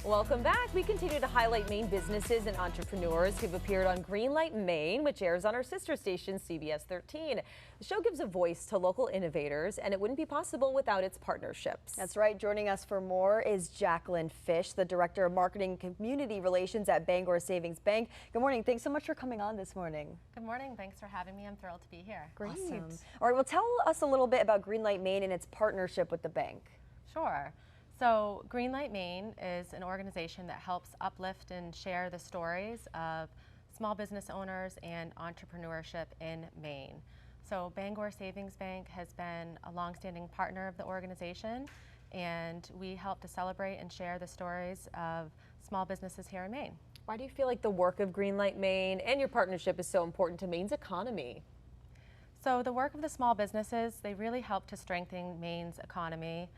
Welcome back. We continue to highlight Maine businesses and entrepreneurs who've appeared on Greenlight Maine, which airs on our sister station, CBS 13. The show gives a voice to local innovators, and it wouldn't be possible without its partnerships. That's right. Joining us for more is Jacqueline Fish, the Director of Marketing and Community Relations at Bangor Savings Bank. Good morning. Thanks so much for coming on this morning. Good morning. Thanks for having me. I'm thrilled to be here. Great. Awesome. All right. Well, tell us a little bit about Greenlight Maine and its partnership with the bank. Sure. So Greenlight Maine is an organization that helps uplift and share the stories of small business owners and entrepreneurship in Maine. So Bangor Savings Bank has been a longstanding partner of the organization, and we help to celebrate and share the stories of small businesses here in Maine. Why do you feel like the work of Greenlight Maine and your partnership is so important to Maine's economy? So the work of the small businesses, they really help to strengthen Maine's economy.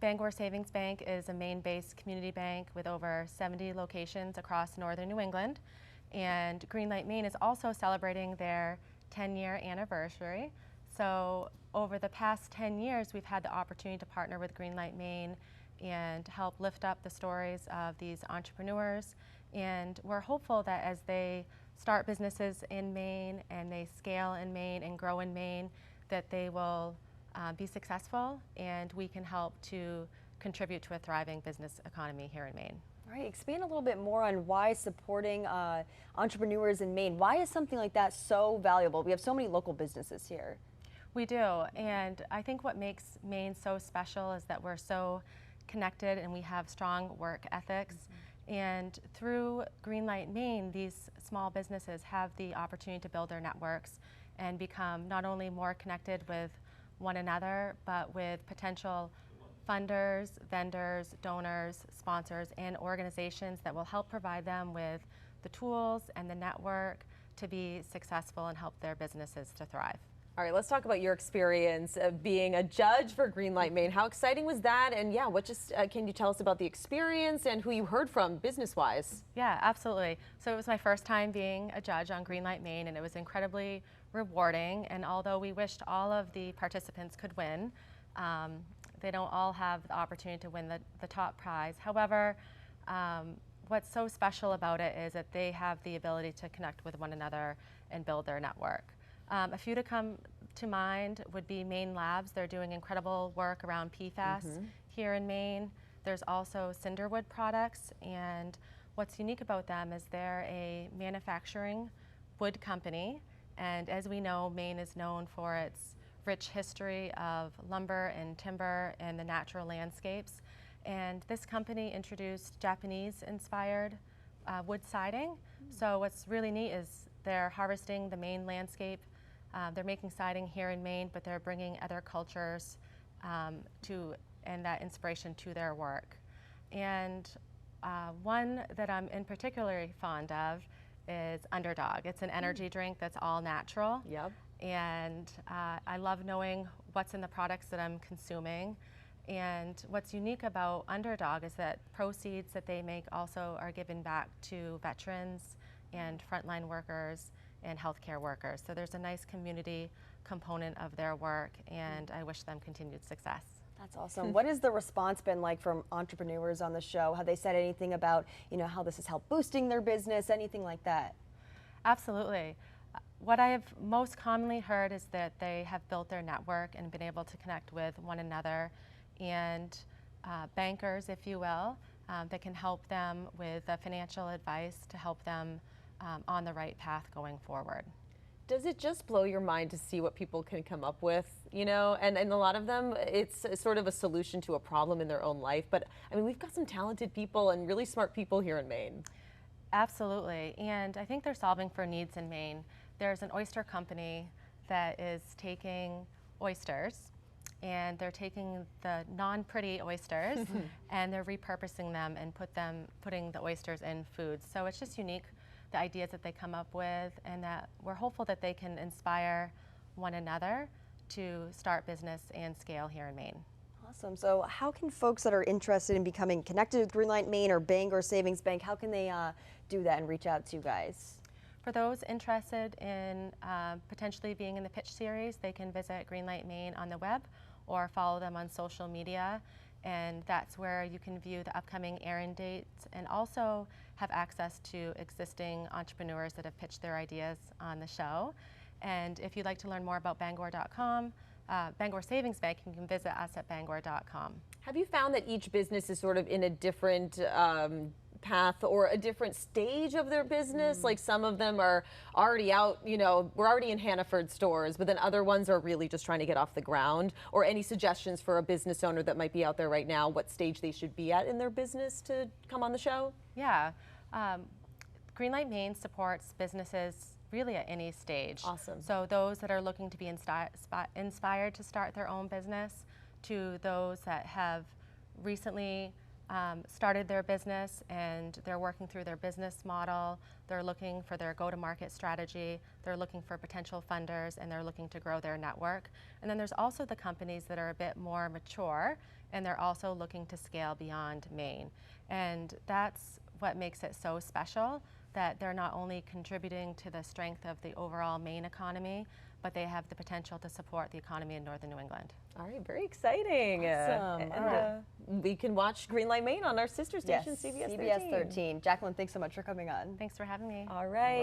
Bangor Savings Bank is a Maine-based community bank with over 70 locations across northern New England, and Greenlight Maine is also celebrating their 10-year anniversary. So over the past 10 years, we've had the opportunity to partner with Greenlight Maine and help lift up the stories of these entrepreneurs, and we're hopeful that as they start businesses in Maine and they scale in Maine and grow in Maine, that they will be successful, and we can help to contribute to a thriving business economy here in Maine. All right, expand a little bit more on why supporting entrepreneurs in Maine. Why is something like that so valuable? We have so many local businesses here. We do, and I think what makes Maine so special is that we're so connected and we have strong work ethics. And through Greenlight Maine, these small businesses have the opportunity to build their networks and become not only more connected with one another, but with potential funders, vendors, donors, sponsors, and organizations that will help provide them with the tools and the network to be successful and help their businesses to thrive. All right, let's talk about your experience of being a judge for Greenlight Maine. How exciting was that? And yeah, can you tell us about the experience and who you heard from business-wise? Yeah, absolutely. So it was my first time being a judge on Greenlight Maine, and it was incredibly rewarding. And although we wished all of the participants could win, they don't all have the opportunity to win the top prize. However, what's so special about it is that they have the ability to connect with one another and build their network. A few to come to mind would be Maine Labs. They're doing incredible work around PFAS here in Maine. There's also Cinderwood Products, and what's unique about them is they're a manufacturing wood company, and as we know, Maine is known for its rich history of lumber and timber and the natural landscapes. And this company introduced Japanese-inspired wood siding. So what's really neat is they're harvesting the Maine landscape. They're making siding here in Maine, but they're bringing other cultures and that inspiration to their work. And one that I'm in particularly fond of is Underdog. It's an energy drink that's all natural. Yep. And I love knowing what's in the products that I'm consuming. And what's unique about Underdog is that proceeds that they make also are given back to veterans and frontline workers and healthcare workers. So there's a nice community component of their work, and I wish them continued success. That's awesome. What has the response been like from entrepreneurs on the show? Have they said anything about, how this has helped boosting their business, anything like that? Absolutely. What I have most commonly heard is that they have built their network and been able to connect with one another, and bankers, if you will, that can help them with financial advice to help them on the right path going forward. Does it just blow your mind to see what people can come up with, and a lot of them, it's sort of a solution to a problem in their own life. But I mean, we've got some talented people and really smart people here in Maine. Absolutely, and I think they're solving for needs in Maine. There's an oyster company that is taking oysters, and they're taking the non-pretty oysters and they're repurposing them and putting the oysters in foods. So it's just unique, the ideas that they come up with, and that we're hopeful that they can inspire one another to start business and scale here in Maine. Awesome. So how can folks that are interested in becoming connected with Greenlight Maine or Bangor Savings Bank, how can they do that and reach out to you guys? For those interested in potentially being in the pitch series, they can visit Greenlight Maine on the web or follow them on social media. and that's where you can view the upcoming airing dates and also have access to existing entrepreneurs that have pitched their ideas on the show. And if you'd like to learn more about Bangor.com, Bangor Savings Bank, you can visit us at Bangor.com. Have you found that each business is sort of in a different path or a different stage of their business? Like some of them are already out, you know, we're already in Hannaford stores, but then other ones are really just trying to get off the ground. Or any suggestions for a business owner that might be out there right now, what stage they should be at in their business to come on the show? Yeah. Greenlight Maine supports businesses really at any stage. Awesome. So those that are looking to be inspired to start their own business, to those that have recently started their business and they're working through their business model, they're looking for their go-to-market strategy, they're looking for potential funders, and they're looking to grow their network. And then there's also the companies that are a bit more mature and they're also looking to scale beyond Maine. And that's what makes it so special, that they're not only contributing to the strength of the overall Maine economy, but they have the potential to support the economy in northern New England. All right, very exciting. Awesome. And we can watch Greenlight Maine on our sister station, Yes, CBS 13. CBS 13. Jacqueline, thanks so much for coming on. Thanks for having me. All right.